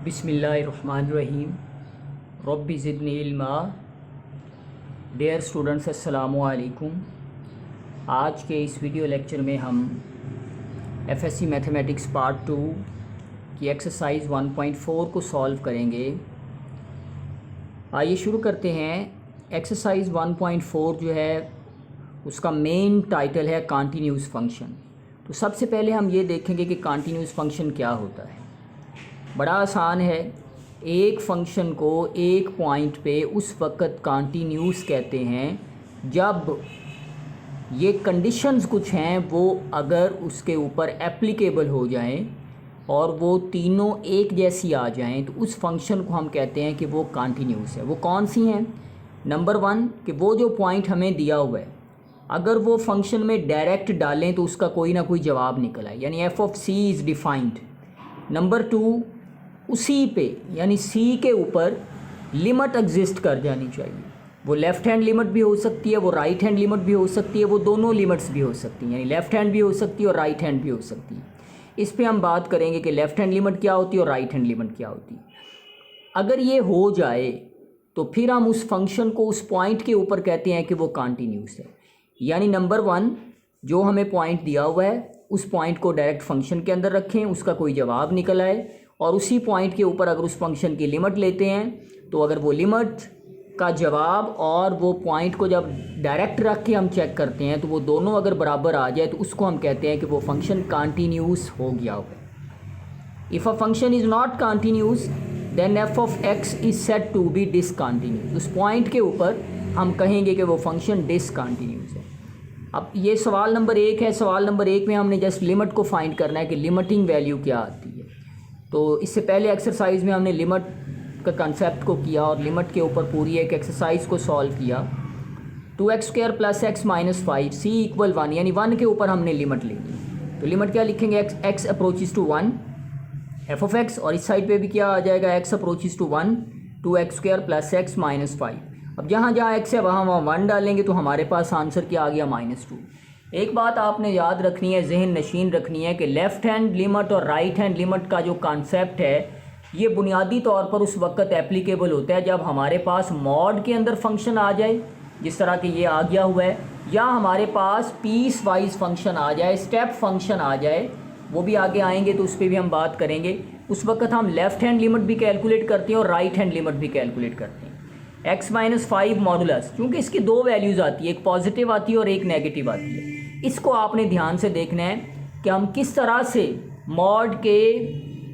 बिस्मिल्लाहिर्रहमानिर्रहीम। Rabbi ज़िदनी इल्मा। Dear students, अस्सलामु अलैकुम। आज के इस वीडियो लेक्चर में हम एफएससी मैथमेटिक्स पार्ट 2 की एक्सरसाइज 1.4 को सॉल्व करेंगे। आइए शुरू करते हैं। एक्सरसाइज 1.4 जो है उसका मेन टाइटल है कॉन्टीन्यूस फंक्शन। तो सबसे पहले हम ये देखेंगे कि कॉन्टीन्यूस फंक्शन क्या होता है। बड़ा आसान है। एक फंक्शन को एक पॉइंट पे उस वक़्त कॉन्टीन्यूस कहते हैं जब ये कंडीशंस कुछ हैं वो अगर उसके ऊपर एप्लीकेबल हो जाएं और वो तीनों एक जैसी आ जाएं तो उस फंक्शन को हम कहते हैं कि वो कॉन्टीन्यूस है। वो कौन सी हैं? नंबर 1 कि वो जो पॉइंट हमें दिया हुआ है अगर वो फंक्शन में डायरेक्ट डालें तो उसका कोई ना कोई जवाब निकल आए, यानी f of c is defined. Number 2 उसी पे यानी सी के ऊपर लिमिट एग्जिस्ट कर जानी चाहिए। वो लेफ़्ट हैंड लिमिट भी हो सकती है, वो राइट हैंड लिमिट भी हो सकती है, वो दोनों लिमिट्स भी हो सकती हैं, यानी लेफ़्ट हैंड भी हो सकती है और राइट हैंड भी हो सकती है। इस पे हम बात करेंगे कि लेफ़्ट हैंड लिमिट क्या होती है और राइट हैंड लिमिट क्या होती है। अगर ये हो जाए तो फिर हम उस फंक्शन को उस पॉइंट के ऊपर कहते हैं कि वो कॉन्टीन्यूस है। यानी नंबर 1 जो हमें पॉइंट दिया हुआ है उस पॉइंट को डायरेक्ट फंक्शन के अंदर रखें, उसका कोई जवाब निकल आए और उसी पॉइंट के ऊपर अगर उस फंक्शन की लिमिट लेते हैं तो अगर वो लिमिट का जवाब और वो पॉइंट को जब डायरेक्ट रख के हम चेक करते हैं तो वो दोनों अगर बराबर आ जाए तो उसको हम कहते हैं कि वो फंक्शन कॉन्टीन्यूस हो गया होगा। If a function is not continuous then f of x is said to be discontinuous. उस पॉइंट के ऊपर हम कहेंगे कि वो फंक्शन डिसकॉन्टीन्यूस है। अब ये सवाल नंबर 1 है। सवाल नंबर 1 में हमने जस्ट लिमिट को फाइंड करना है कि लिमिटिंग वैल्यू क्या आती है। तो इससे पहले एक्सरसाइज में हमने लिमिट का कंसेप्ट को किया और लिमिट के ऊपर पूरी एक एक्सरसाइज को सॉल्व किया। 2x² + x - 5 c = 1, यानी 1 के ऊपर हमने लिमिट लेनी। तो लिमिट क्या लिखेंगे? x approaches to 1 f of x, और इस साइड पे भी क्या आ जाएगा? x approaches to 1 2x² + x - 5। अब जहाँ जहाँ x है वहाँ 1 डालेंगे तो हमारे पास आंसर क्या आ गया? -2। एक बात आपने याद रखनी है, जहन नशीन रखनी है कि लेफ़्ट हैंड लिमिट और राइट हैंड लिमिट का जो कॉन्सेप्ट है ये बुनियादी तौर पर उस वक्त एप्लीकेबल होता है जब हमारे पास मॉड के अंदर फंक्शन आ जाए, जिस तरह कि ये आ गया हुआ है, या हमारे पास पीस वाइज फंक्शन आ जाए, स्टेप फंक्शन आ जाए। वो भी आगे आएंगे तो उस पर भी हम बात करेंगे। उस वक्त हम लेफ़्ट हैंड लिमिट भी कैलकुलेट करते हैं और राइट हैंड लिमिट भी कैलकुलेट करते हैं। x - 5 मॉडुलस, क्योंकि इसकी दो वैल्यूज़ आती है, एक पॉजिटिव आती है और एक नेगेटिव आती है। इसको आपने ध्यान से देखना है कि हम किस तरह से मॉड के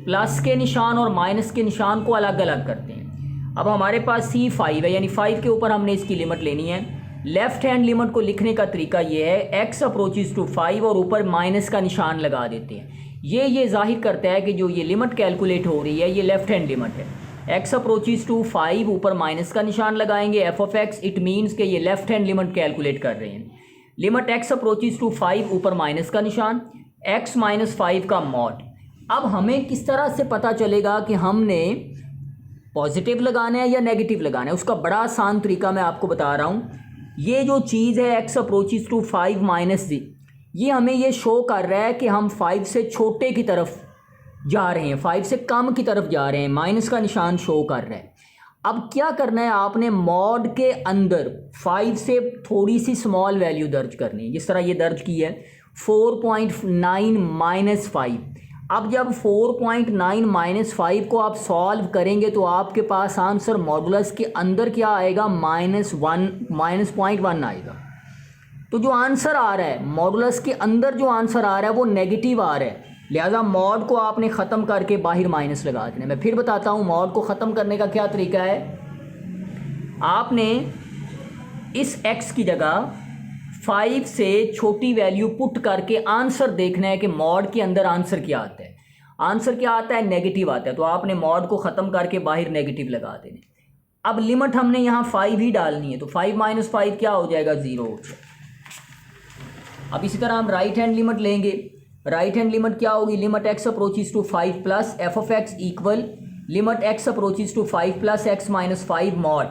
प्लस के निशान और माइनस के निशान को अलग अलग करते हैं। अब हमारे पास c 5 है, यानी 5 के ऊपर हमने इसकी लिमिट लेनी है। लेफ़्ट हैंड लिमिट को लिखने का तरीका ये है, x अप्रोचेस टू 5 और ऊपर माइनस का निशान लगा देते हैं। ये जाहिर करता है कि जो ये लिमिट कैलकुलेट हो रही है ये लेफ़्ट हैंड लिमिट है। x अप्रोचेस टू 5 ऊपर माइनस का निशान लगाएंगे, f of x, it means कि ये लेफ़्ट हैंड लिमिट कैलकुलेट कर रहे हैं। लिमिट x अप्रोचेस टू 5 ऊपर माइनस का निशान, x - 5 का मॉड। अब हमें किस तरह से पता चलेगा कि हमने पॉजिटिव लगाना है या नेगेटिव लगाना है? उसका बड़ा आसान तरीका मैं आपको बता रहा हूँ। ये जो चीज़ है x अप्रोचेस टू 5 - z, ये हमें ये शो कर रहा है कि हम 5 से छोटे की तरफ जा रहे हैं, 5 से कम की तरफ जा रहे हैं, माइनस का निशान शो कर रहा है। अब क्या करना है आपने? मॉड के अंदर 5 से थोड़ी सी स्मॉल वैल्यू दर्ज करनी है, जिस तरह ये दर्ज की है 4.9 - 5। अब जब 4.9 - 5 को आप सॉल्व करेंगे तो आपके पास आंसर मॉडुलस के अंदर क्या आएगा? -0.1 आएगा। तो जो आंसर आ रहा है मॉडुलस के अंदर, जो आंसर आ रहा है वो नेगेटिव आ रहा है, लिहाजा मॉड को आपने ख़त्म करके बाहर माइनस लगा देना। मैं फिर बताता हूँ मॉड को ख़त्म करने का क्या तरीका है। आपने इस x की जगह 5 से छोटी वैल्यू पुट करके आंसर देखना है कि मॉड के अंदर आंसर क्या आता है। आंसर क्या आता है? नेगेटिव आता है। तो आपने मॉड को ख़त्म करके बाहर नेगेटिव लगा देना। अब लिमिट हमने यहाँ 5 ही डालनी है, तो 5 - 5 क्या हो जाएगा? 0 हो जाएगा। अब इसी तरह हम राइट हैंड लिमिट लेंगे। राइट हैंड लिमिट क्या होगी? Limit x approaches to 5 plus f of x equal limit x approaches to 5 plus x - 5 mod.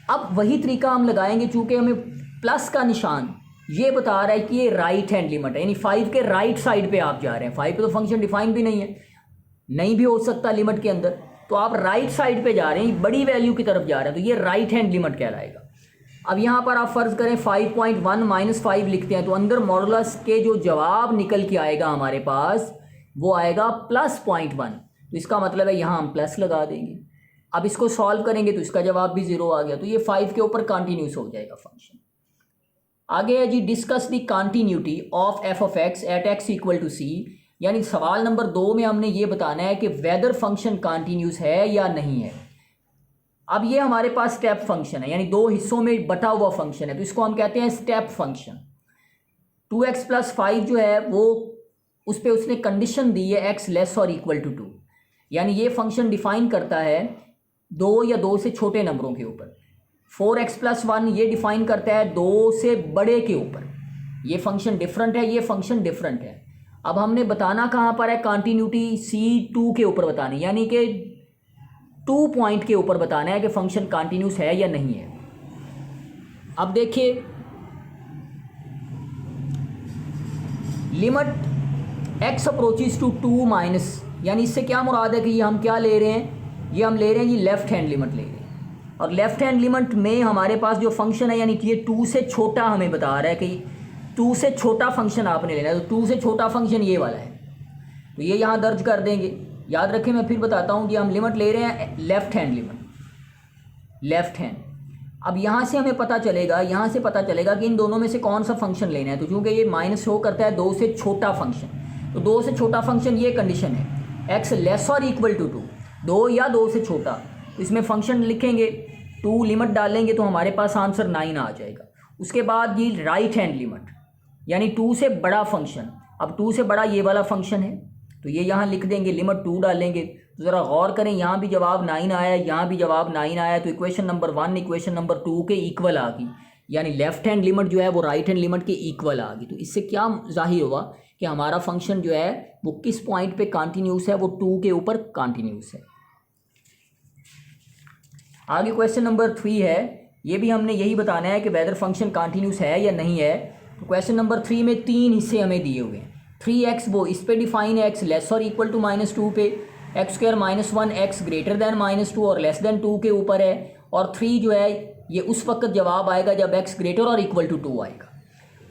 अब वही तरीका हम लगाएंगे, चूंकि हमें प्लस का निशान ये बता रहा है कि ये राइट हैंड लिमिट है, यानी 5 के राइट साइड पे आप जा रहे हैं। 5 पे तो फंक्शन डिफाइन भी नहीं है। नहीं भी हो सकता लिमिट के अंदर, तो आप राइट साइड पे जा रहे हैं, बड़ी वैल्यू की तरफ जा रहे हैं, तो ये राइट हैंड लिमिट कहलाएगा। अब यहाँ पर आप फ़र्ज़ करें 5.1 माइनस 5 लिखते हैं, तो अंदर मॉडुलस के जो जवाब निकल के आएगा हमारे पास वो आएगा +0.1, तो इसका मतलब है यहाँ हम प्लस लगा देंगे। अब इसको सॉल्व करेंगे तो इसका जवाब भी 0 आ गया, तो ये 5 के ऊपर कंटिन्यूस हो जाएगा फंक्शन। आगे है जी discuss the continuity of F of X at X equal to C, यानी सवाल नंबर 2 में हमने ये बताना है कि वेदर फंक्शन कंटिन्यूस है या नहीं है। अब ये हमारे पास स्टेप फंक्शन है, यानी 2 हिस्सों में बटा हुआ फंक्शन है, तो इसको हम कहते हैं स्टेप फंक्शन। 2x + 5 जो है वो उस पर उसने कंडीशन दी है x लेस और इक्वल टू 2, यानी ये फंक्शन डिफाइन करता है 2 या 2 से छोटे नंबरों के ऊपर। 4x + 1 ये डिफाइन करता है 2 से बड़े के ऊपर। ये फंक्शन डिफरेंट है, ये फंक्शन डिफरेंट है। अब हमने बताना कहाँ पर है, कंटिन्यूटी C2 के ऊपर बतानी, यानी कि 2 पॉइंट के ऊपर बताना है कि फंक्शन कंटिन्यूस है या नहीं है। अब देखिए limit x approaches to 2 minus, यानी इससे क्या मुराद है कि ये हम क्या ले रहे हैं, ये हम ले रहे हैं जी लेफ्ट हैंड लिमिट ले रहे हैं। और लेफ्ट हैंड लिमिट में हमारे पास जो फंक्शन है, यानी कि ये 2 से छोटा हमें बता रहा है कि 2 से छोटा फंक्शन आपने लेना है, तो 2 से छोटा फंक्शन ये वाला है, तो ये यहाँ दर्ज कर देंगे। याद रखें, मैं फिर बताता हूँ कि हम लिमिट ले रहे हैं left hand limit, left hand. अब यहाँ से हमें पता चलेगा, यहाँ से पता चलेगा कि इन दोनों में से कौन सा फंक्शन लेना है। तो चूँकि ये माइनस शो करता है 2 से छोटा फंक्शन, तो 2 से छोटा फंक्शन ये कंडीशन है x लेस और इक्वल टू 2, 2 या 2 से छोटा। तो इसमें फंक्शन लिखेंगे, 2 लिमिट डालेंगे तो हमारे पास आंसर 9 आ जाएगा। उसके बाद ये राइट हैंड लिमिट, यानी 2 से बड़ा फंक्शन। अब 2 से बड़ा ये वाला फंक्शन है, तो ये यहाँ लिख देंगे, लिमिट 2 डालेंगे। तो ज़रा गौर करें, यहाँ भी जवाब 9 आया, यहाँ भी जवाब 9 आया, तो इक्वेशन नंबर 1 इक्वेशन नंबर 2 के इक्वल आ गई, यानी लेफ्ट हैंड लिमिट जो है वो राइट हैंड लिमिट के इक्वल आ गई। तो इससे क्या जाहिर हुआ कि हमारा फंक्शन जो है वो किस पॉइंट पे कंटिन्यूस है, वो 2 के ऊपर कंटिन्यूस है। आगे क्वेश्चन नंबर 3 है, ये भी हमने यही बताना है कि वेदर फंक्शन कंटिन्यूस है या नहीं है। तो क्वेश्चन नंबर 3 में 3 हिस्से हमें दिए हुए हैं। 3x वो इस पे डिफाइन है, x लेस और इक्वल टू -2 पे, x² -1 x ग्रेटर दैन -2 और लेस दैन 2 के ऊपर है। और 3 जो है ये उस वक्त जवाब आएगा जब x ग्रेटर और इक्वल टू 2 आएगा।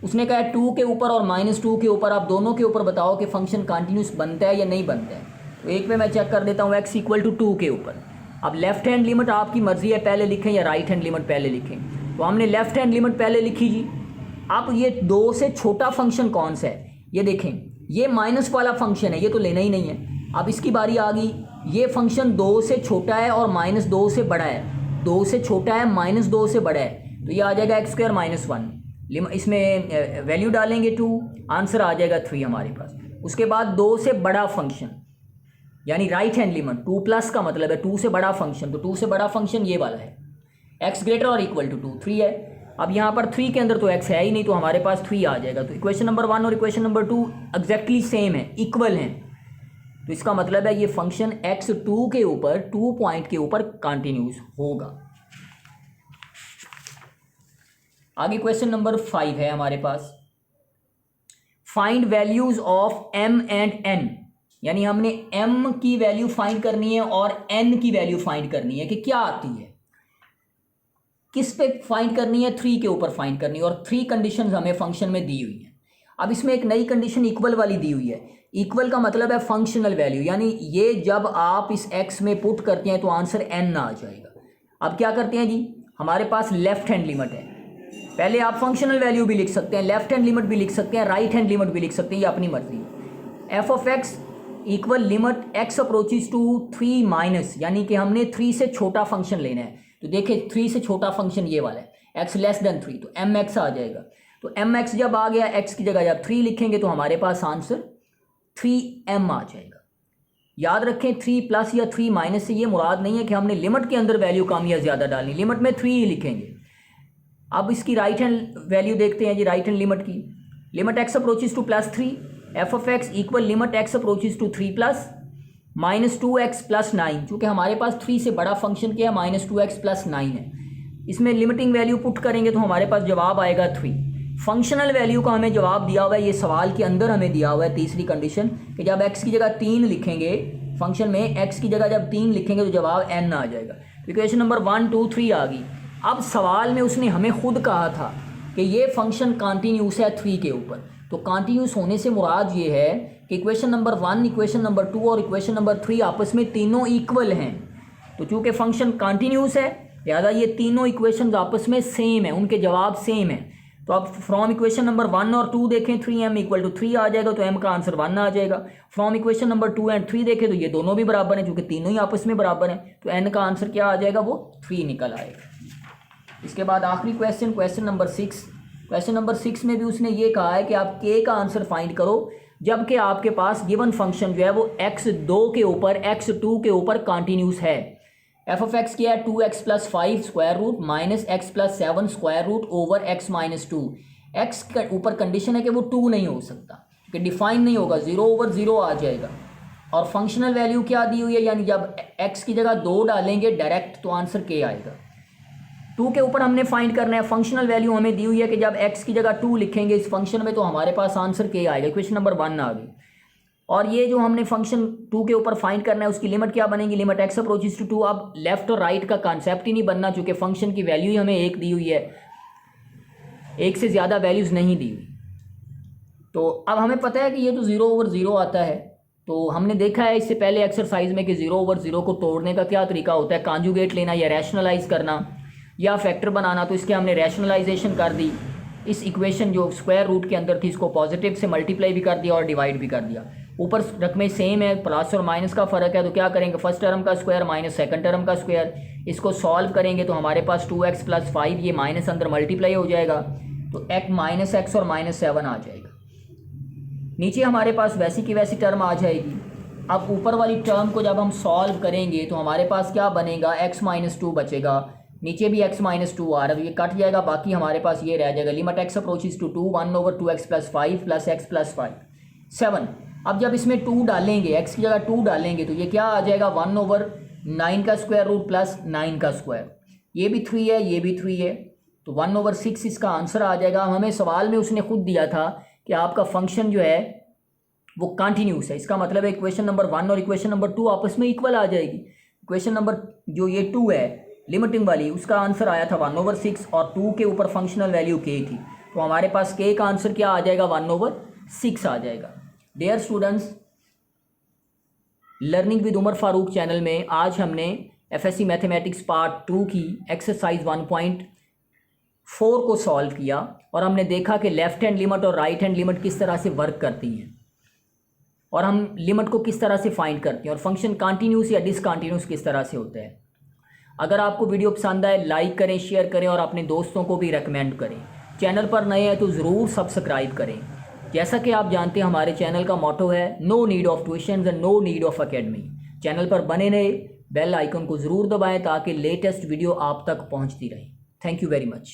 उसने कहा 2 के ऊपर और -2 के ऊपर, आप दोनों के ऊपर बताओ कि फंक्शन कंटिन्यूस बनता है या नहीं बनता है। तो एक पे मैं चेक कर देता हूँ, x इक्वल टू 2 के ऊपर। अब लेफ्ट हैंड लिमिट आपकी मर्जी है, पहले लिखें या राइट हैंड लिमिट पहले लिखें। तो हमने लेफ्ट हैंड लिमिट पहले लिखी जी। अब ये 2 से छोटा फंक्शन कौन सा है, ये देखें, ये माइनस वाला फंक्शन है, ये तो लेना ही नहीं है। अब इसकी बारी आ गई, ये फंक्शन 2 से छोटा है और -2 से बड़ा है, 2 से छोटा है -2 से बड़ा है, तो ये आ जाएगा x² -1, इसमें वैल्यू डालेंगे 2, आंसर आ जाएगा 3 हमारे पास। उसके बाद 2 से बड़ा फंक्शन, यानी राइट हैंड लिमिट 2+ का मतलब है 2 से बड़ा फंक्शन, तो 2 से बड़ा फंक्शन ये वाला है, x ग्रेटर और इक्वल टू 2, 3 है। अब यहाँ पर 3 के अंदर तो x है ही नहीं, तो हमारे पास 3 आ जाएगा। तो इक्वेशन नंबर 1 और इक्वेशन नंबर 2 एग्जैक्टली सेम है, इक्वल हैं, तो इसका मतलब है ये फंक्शन x 2 के ऊपर, 2 पॉइंट के ऊपर कंटिन्यूस होगा। आगे क्वेश्चन नंबर 5 है हमारे पास, find values of m and n, यानी हमने m की वैल्यू फाइंड करनी है और n की वैल्यू फाइंड करनी है कि क्या आती है। किस पे फाइंड करनी है, 3 के ऊपर फाइंड करनी है, और 3 कंडीशंस हमें फंक्शन में दी हुई हैं। अब इसमें एक नई कंडीशन इक्वल वाली दी हुई है। इक्वल का मतलब है फंक्शनल वैल्यू, यानी ये जब आप इस x में पुट करते हैं तो आंसर n आ जाएगा। अब क्या करते हैं जी, हमारे पास लेफ्ट हैंड लिमिट है, पहले आप फंक्शनल वैल्यू भी लिख सकते हैं, लेफ्ट हैंड लिमिट भी लिख सकते हैं, राइट हैंड लिमिट भी लिख सकते हैं, ये अपनी मर्जी। F of x equal limit x approaches to 3 minus, यानी कि हमने 3 से छोटा फंक्शन लेना है। तो देखिए 3 से छोटा फंक्शन ये वाला है, x लेस देन 3, तो mx आ जाएगा। तो mx जब आ गया, x की जगह जब 3 लिखेंगे तो हमारे पास आंसर 3m आ जाएगा। याद रखें 3 प्लस या 3 माइनस से ये मुराद नहीं है कि हमने लिमिट के अंदर वैल्यू कम या ज़्यादा डालनी, लिमिट में 3 ही लिखेंगे। अब इसकी राइट हैंड वैल्यू देखते हैं जी, राइट हैंड लिमिट की, limit x approaches to +3, f of x equal limit x approaches to 3 plus -2x + 9, चूँकि हमारे पास 3 से बड़ा फंक्शन क्या है, -2x + 9 है। इसमें लिमिटिंग वैल्यू पुट करेंगे तो हमारे पास जवाब आएगा 3। फंक्शनल वैल्यू का हमें जवाब दिया हुआ है, ये सवाल के अंदर हमें दिया हुआ है तीसरी कंडीशन कि जब x की जगह 3 लिखेंगे फंक्शन में x की जगह जब 3 लिखेंगे तो जवाब n आ जाएगा। इक्वेशन नंबर 1 2 3 आ गई। अब सवाल में उसने हमें खुद कहा था कि ये फंक्शन कॉन्टीन्यूस है 3 के ऊपर। तो कॉन्टीन्यूस होने से मुराद ये है कि इक्वेशन नंबर 1, इक्वेशन नंबर 2 और इक्वेशन नंबर 3 आपस में तीनों इक्वल हैं। तो चूँकि फंक्शन कॉन्टीन्यूस है लिहाजा ये तीनों इक्वेशन आपस में सेम है, उनके जवाब सेम है। तो अब फ्रॉम इक्वेशन नंबर 1 और 2 देखें 3m इक्वल टू 3 आ जाएगा, तो m का आंसर 1 आ जाएगा। फ्रॉम इक्वेशन नंबर 2 एंड 3 देखें तो ये दोनों भी बराबर हैं, क्योंकि तीनों ही आपस में बराबर हैं, तो n का आंसर क्या आ जाएगा, वो 3 निकल आएगा। इसके बाद आखिरी question, question number 6। Question number 6 में भी उसने ये कहा है कि आप k का आंसर फाइंड करो जबकि आपके पास गिवन फंक्शन जो है वो x2 के ऊपर x2 के ऊपर कॉन्टीन्यूस है। एफ ऑफ एक्स क्या है, 2x + 5 square root minus x + 7 square root over x - 2। x के ऊपर कंडीशन है कि वो 2 नहीं हो सकता, कि डिफाइन नहीं होगा, 0/0 आ जाएगा। और फंक्शनल वैल्यू क्या दी हुई है, यानी जब x की जगह 2 डालेंगे डायरेक्ट तो आंसर k आएगा। 2 के ऊपर हमने फाइंड करना है, फंक्शनल वैल्यू हमें दी हुई है कि जब x की जगह 2 लिखेंगे इस फंक्शन में तो हमारे पास आंसर k आएगा। क्वेश्चन नंबर 1 आ गई। और ये जो हमने फंक्शन 2 के ऊपर फाइंड करना है उसकी लिमिट क्या बनेगी, लिमिट x अप्रोचेस टू 2। अब लेफ्ट और राइट का कॉन्सेप्ट ही नहीं बनना, चूँकि फंक्शन की वैल्यू ही हमें एक दी हुई है, एक से ज़्यादा वैल्यूज़ नहीं दी हुई। तो अब हमें पता है कि ये तो 0/0 आता है। तो हमने देखा है इससे पहले एक्सरसाइज में कि 0/0 को तोड़ने का क्या तरीका होता है, कॉन्जुगेट लेना या रैशनलाइज करना या फैक्टर बनाना। तो इसके हमने रैशनलाइजेशन कर दी, इस इक्वेशन जो स्क्वायर रूट के अंदर थी इसको पॉजिटिव से मल्टीप्लाई भी कर दिया और डिवाइड भी कर दिया। ऊपर रकमें सेम है, प्लस और माइनस का फ़र्क है, तो क्या करेंगे, फर्स्ट टर्म का स्क्वायर माइनस सेकंड टर्म का स्क्वायर, इसको सॉल्व करेंगे तो हमारे पास 2x + 5, ये माइनस अंदर मल्टीप्लाई हो जाएगा तो -x और -7 आ जाएगा। नीचे हमारे पास वैसी की वैसी टर्म आ जाएगी। अब ऊपर वाली टर्म को जब हम सॉल्व करेंगे तो हमारे पास क्या बनेगा, x - 2 बचेगा, नीचे भी x - 2 आ रहा है तो ये कट जाएगा, बाकी हमारे पास ये रह जाएगा limit x approaches to 2 1/2x + 5 + x + 5 7। अब जब इसमें 2 डालेंगे, x की जगह 2 डालेंगे तो ये क्या आ जाएगा, 1/9 का स्क्वायर रूट प्लस 9 का स्क्वायर। ये भी 3 है, ये भी 3 है, तो 1/6 इसका आंसर आ जाएगा। हमें सवाल में उसने खुद दिया था कि आपका फंक्शन जो है वो कंटिन्यूस है, इसका मतलब है इक्वेशन नंबर 1 और इक्वेशन नंबर 2 आपस में इक्वल आ जाएगी। इक्वेशन नंबर जो ये 2 है लिमिटिंग वाली, उसका आंसर आया था 1/6 और 2 के ऊपर फंक्शनल वैल्यू k थी, तो हमारे पास k का आंसर क्या आ जाएगा, 1/6 आ जाएगा। Dear students, learning with Umar Farooq channel में आज हमने FSC मैथमेटिक्स पार्ट 2 की एक्सरसाइज 1.4 को सॉल्व किया और हमने देखा कि लेफ्ट हैंड लिमिट और राइट हैंड लिमिट किस तरह से वर्क करती हैं और हम लिमिट को किस तरह से फाइंड करते हैं और फंक्शन कंटिन्यूस या डिसकंटिन्यूस किस तरह से होता है। अगर आपको वीडियो पसंद आए लाइक करें, शेयर करें और अपने दोस्तों को भी रेकमेंड करें। चैनल पर नए हैं तो ज़रूर सब्सक्राइब करें। जैसा कि आप जानते हैं हमारे चैनल का मोटो है no need of tuition and no need of academy. Channel पर बने रहे, बेल आइकन को ज़रूर दबाएं ताकि लेटेस्ट वीडियो आप तक पहुंचती रहे। Thank you very much.